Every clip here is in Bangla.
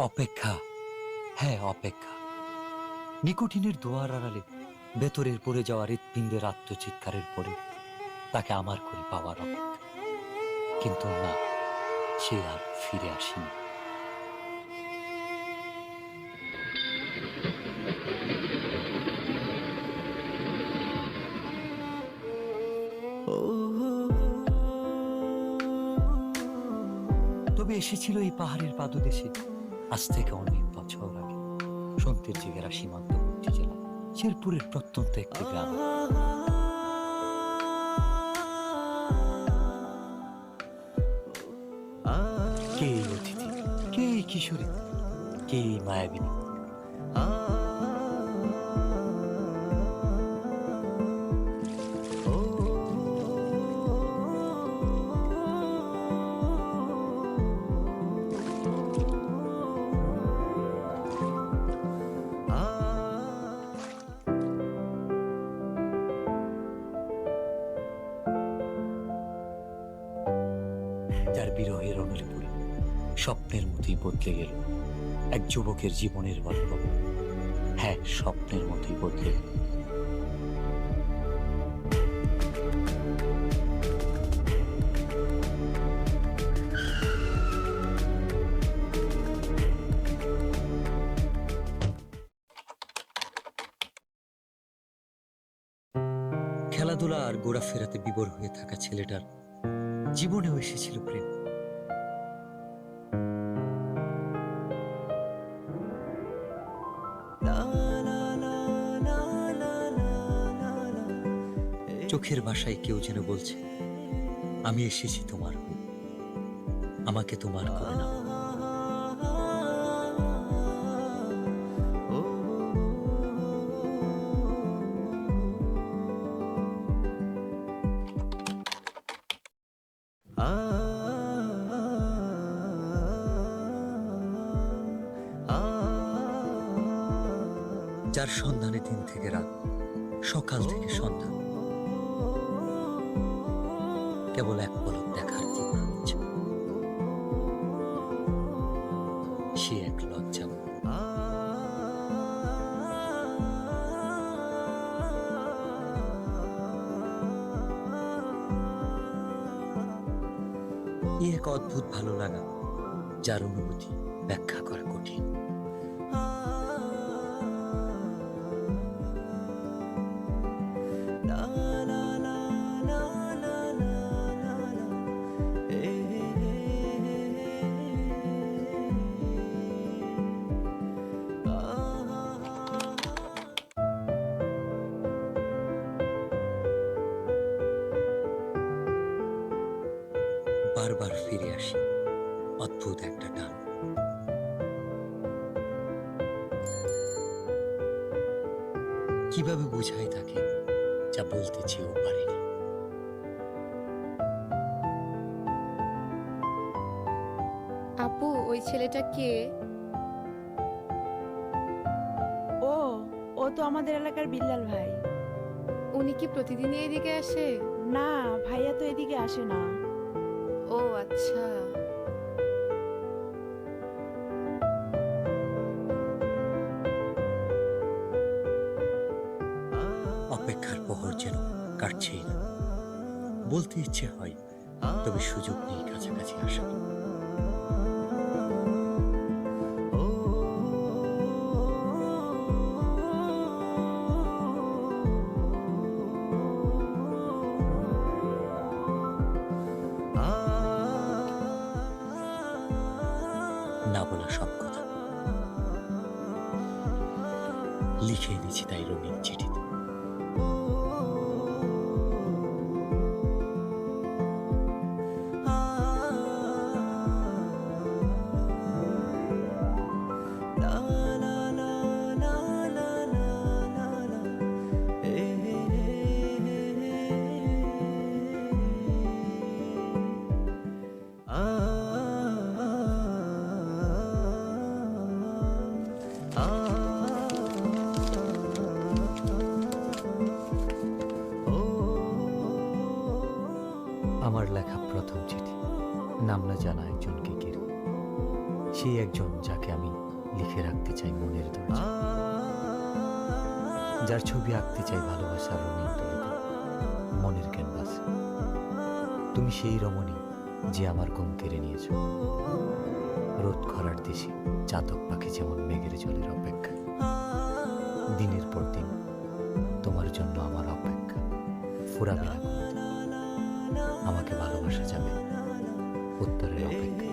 অপেক্ষা, হ্যাঁ অপেক্ষা। নিকোটিনের দোয়ার আড়ালে ভেতরের পড়ে যাওয়া হৃৎপিণ্ডের আত্মচিৎকারের পরে তাকে আমার করে পাওয়ার অপেক্ষা। কিন্তু না, সে আর ফিরে আসেনি। তবে এসেছিল এই পাহাড়ের পাদদেশে আজ থেকে অনেক বছর আগে, সন্তের জেগেরা সীমান্তবর্তী জেলা শেরপুরের প্রত্যন্ত একটি গ্রাম। কে এই অতিথি, কে এই কিশোরী, কে এই মায়াবিনী? যার বিরহের অনুলিপুরে স্বপ্নের মতোই বদলে গেল এক যুবকের জীবনের গল্প। হ্যাঁ, স্বপ্নের মতোই বদলে গেল। খেলাধুলা আর ঘোরাফেরাতে বিভোর হয়ে থাকা ছেলেটার জীবনেও এসেছিল প্রেম। চোখের ভাষায় কেউ যেন বলছে, আমি এসেছি তোমার হয়ে, আমাকে তোমার করে নাও। যার সন্ধানে দিন থেকে রাত, সকাল থেকে সন্ধ্যা, কেবল এক পলক দেখার ইচ্ছা। সে এক লজ্জা। এক অদ্ভুত ভালো লাগা, যার অনুভূতি ব্যাখ্যা করা কঠিন। বারবার ফিরে আসি অদ্ভুত একটা টান। কিভাবে বুঝাই তাকে যা বলতে চেয়েও পারিনি। আপু, ওই ছেলেটা কে? ও ও তো আমাদের এলাকার বিল্লাল ভাই। উনি কি প্রতিদিনই এদিকে আসে? না, ভাইয়া তো এদিকে আসে না। ও আচ্ছা। অপেক্ষার প্রহর যেন কাটছেই না। বলতে ইচ্ছে হয়, তবে সুযোগ নেই কাছাকাছি আসার। না বলা সব কথা লিখে এনেছি তাই রঙিন চিঠিতে। আমার লেখা প্রথম চিঠি, নাম না জানা একজনকে ঘিরে। সে সেই একজন যাকে আমি লিখে রাখতে চাই মনের দরজা, যার ছবি আঁকতে চাই ভালোবাসার রঙিন তুলিতে মনের ক্যানভাসে। তুমি সেই রমণী যে আমার ঘুম কেড়ে নিয়েছ। রোদ খরার দেশে চাতক পাখি যেমন মেঘের জলের অপেক্ষা, দিনের পর দিন তোমার জন্য আমার অপেক্ষা ফুরাবে না কোনোদিন। আমাকে ভালোবাসা যাবে উত্তরের অপেক্ষা।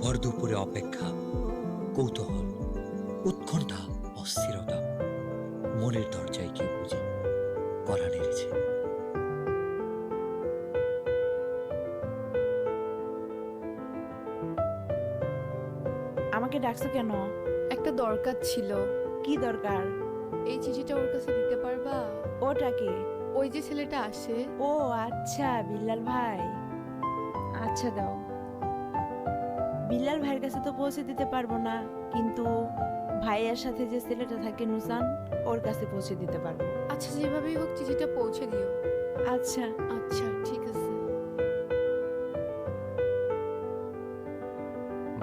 ভর দুপুরে অপেক্ষা, কৌতূহল, উৎকণ্ঠা, অস্থিরতা মনের দরজায় কেউ বুঝি কড়া নেড়েছে। আমাকে ডাকছো কেন? একটা দরকার ছিল। কি দরকার? এই চিঠিটা ওর কাছে দিতে পারবা? ওটাকে? ওই যে ছেলেটা আসে। ও আচ্ছা, বিল্লাল ভাই। আচ্ছা দাও। বিল্লাল ভাইয়ের কাছে তো পৌঁছে দিতে পারবো না, কিন্তু ভাইয়ের সাথে যে ছেলেটা থাকে নুসান, ওর কাছে পৌঁছে দিতে পারবো। আচ্ছা, যেভাবেই হোক চিঠিটা পৌঁছে দিও। আচ্ছা। আচ্ছা, ঠিক আছে।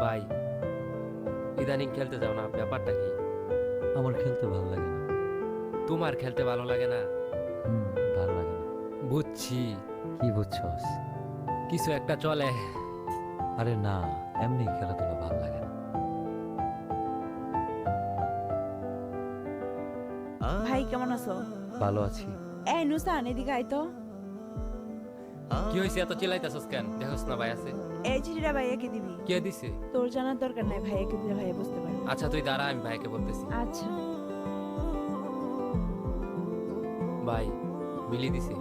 ভাই, ইদানিং খেলতে যাও না, ব্যাপারটা কি? আমার খেলতে ভালো লাগে না। তোমার খেলতে ভালো লাগে না? ভালো লাগে না। বুঝছি, কি বুঝছস? কিছু একটা চলে। আরে না, এমনি খেলাধুলা ভালো লাগে না। ভাই কেমন আছো? ভালো আছি। এই নুসান, এদিকে আয় তো। কি হয়েছে, এত চিল্লাইতেছস কেন? দেখোস না ভাই আছে। এই চিঠিটা ভাইয়াকে দিবি। কে দিছে? তোর জানার দরকার নাই, ভাইয়াকে দিলে ভাইয়া বুঝতে পারবে। আচ্ছা তুই দাঁড়া, আমি ভাইকে বলতেছি। আচ্ছা। ভাই, বিলি দিছে।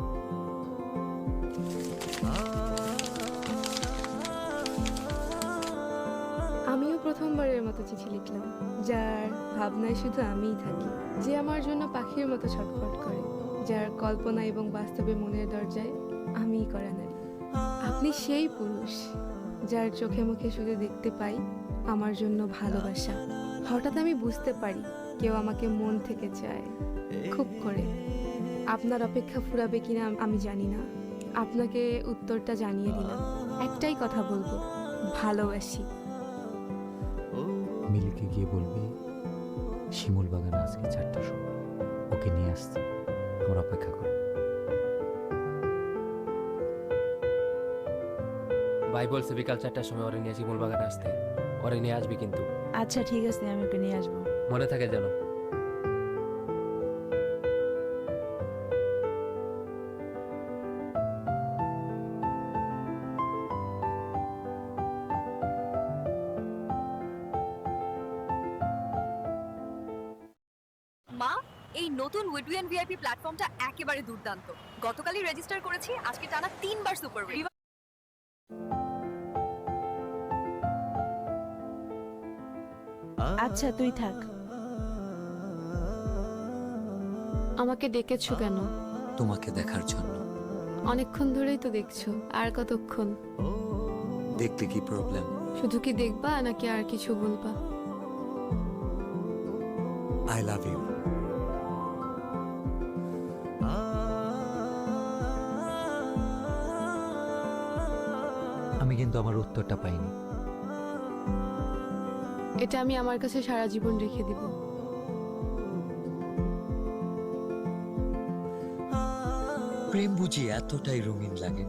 আমিও প্রথমবারের মতো চিঠি লিখলাম, যার ভাবনায় শুধু আমিই থাকি, যে আমার জন্য পাখির মতো ছটফট করে, যার কল্পনা এবং বাস্তবে মনের দরজায় আমিই করা নারী। আপনি সেই পুরুষ যার চোখে মুখে শুধু দেখতে পাই আমার জন্য ভালোবাসা। হঠাৎ আমি বুঝতে পারি কেউ আমাকে মন থেকে চায়, খুব করে। আপনার অপেক্ষা ফুরাবে কিনা আমি জানি না, আপনাকে উত্তরটা জানিয়ে দিলাম। একটাই কথা বলবো, ভালোবাসি। মিলিকে গিয়ে বলবি শিমুল বাগানে আজকে 4টার সময় ওকে নিয়ে আসতে, আমার অপেক্ষা কর। ভাই বলছে বিকাল 4টার সময় ওরে নিয়ে শিমুল বাগানে আসতে। ওরে নিয়ে আসবি কিন্তু। আচ্ছা ঠিক আছে, আমি ওকে নিয়ে আসবো। মনে থাকে যেন। মা, এই নতুন উইডউইন ভিআইপি প্ল্যাটফর্মটা একেবারে দুর্দান্ত। গতকালই রেজিস্টার করেছি, আজকে টানা 3বার সুপার উইন। আচ্ছা তুই থাক। আমাকে ডেকেছো কেন? তোমাকে দেখার জন্য। অনেকক্ষণ ধরেই তো দেখছো, আর কতক্ষণ? দেখলে কি প্রবলেম? শুধু কি দেখবা নাকি আর কিছু বলবা? I love you. আমি কিন্তু আমার উত্তরটা পাইনি। এটা আমি আমার কাছে সারা জীবন রেখে দিব। প্রেম বুঝি এতটাই রঙিন লাগে?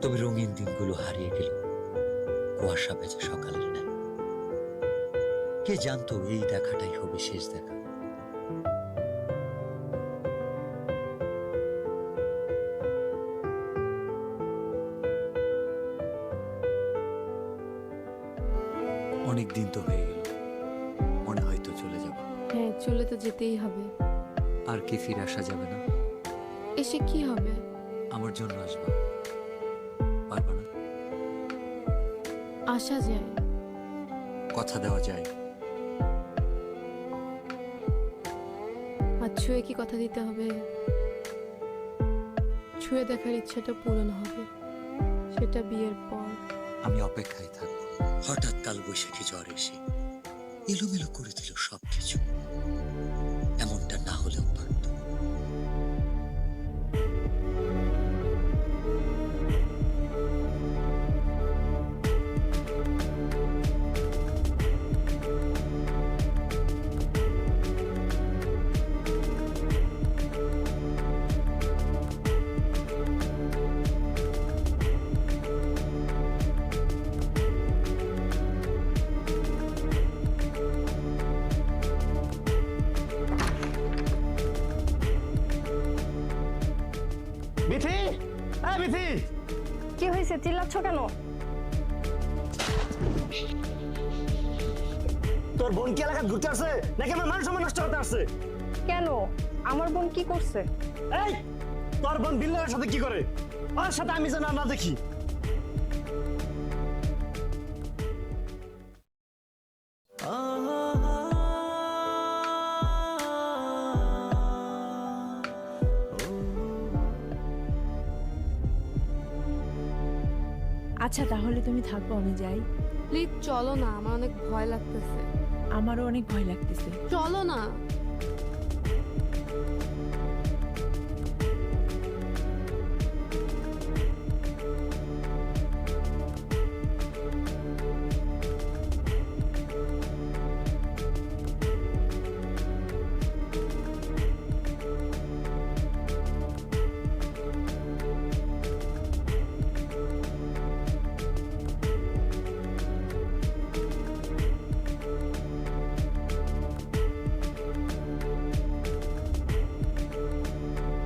তবে রঙিন দিনগুলো হারিয়ে গেল কুয়াশা ভেজা সকালের ন্যায়। কে জানতো এই দেখাটাই হবে শেষ দেখা। অনেক দিন তো হয়ে গেল, মনে হয়তো চলে যাব। হ্যাঁ, চলে তো যেতেই হবে। আর কি ফিরে আসা যাবে না? এসে কি হবে? আমার জন্য আসবা, পারবা না? আসা যায়, কথা দেওয়া যায়। আর ছুঁয়ে কি কথা দিতে হবে? ছুঁয়ে দেখার ইচ্ছাটা পূরণ হবে, সেটা বিয়ের পর। আমি অপেক্ষায় থাকবো। হঠাৎ কালবৈশাখী ঝড় এসে এলোমেলো করে দিল সবকিছু। এমনটা না হলেও পারত। বিথি, এই বিথি, কি হয়েছে, চিল্লাচ্ছ কেন? তোর বোন কি এলাকায় ঘুরতে আসছে নাকি আমার মান সম্মান নষ্ট করতে আসছে? কেন? আমার বোন কি করছে? এই, তোর বোন বিল্লার সাথে কি করে? ওর সাথে আমি যেন না দেখি। আচ্ছা তাহলে তুমি থাকো, আমি যাই। প্লিজ চলো না, আমার অনেক ভয় লাগতেছে। আমারও অনেক ভয় লাগতেছে। চলো না।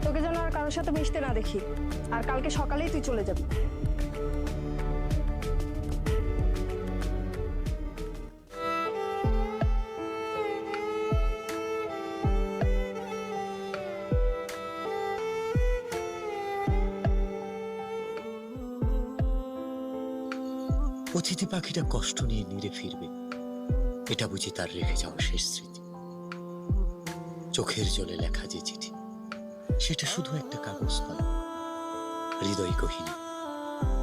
তোকে যেন আর কারোর সাথে মিশতে না দেখি, আর কালকে সকালেই তুই চলে যাবি। অতিথি পাখিটা কষ্ট নিয়ে নিরে ফিরবে, এটা বুঝি তার রেখে যাওয়া শেষ স্মৃতি। চোখের জলে লেখা যে চিঠি, সেটা শুধু একটা কাগজ নয়, হৃদয় গহীনে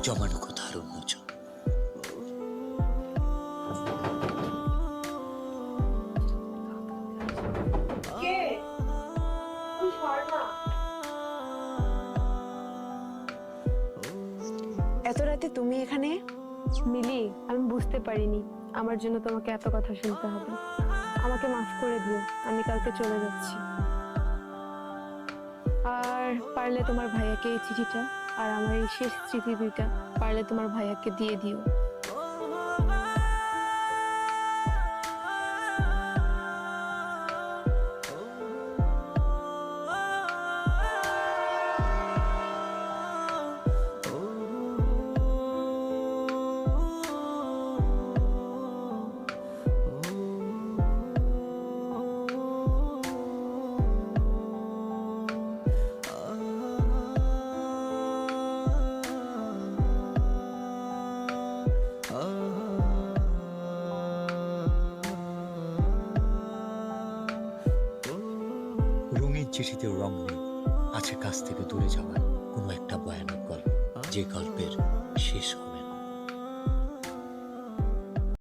জমানো কথার উন্মোচন। এত রাতে তুমি এখানে? মিলি, আমি বুঝতে পারিনি আমার জন্য তোমাকে এত কথা শুনতে হবে। আমাকে মাফ করে দিও, আমি কালকে চলে যাচ্ছি। আর পারলে তোমার ভাইয়াকে এই চিঠিটা আর আমার এই শেষ স্মৃতি দুইটা পারলে তোমার ভাইয়াকে দিয়ে দিও। রঙের চিঠিতেও রং নেই, আছে কাছ থেকে দূরে যাওয়ার কোনো একটা ভয়ানক গল্প, যে গল্পের শেষ হয়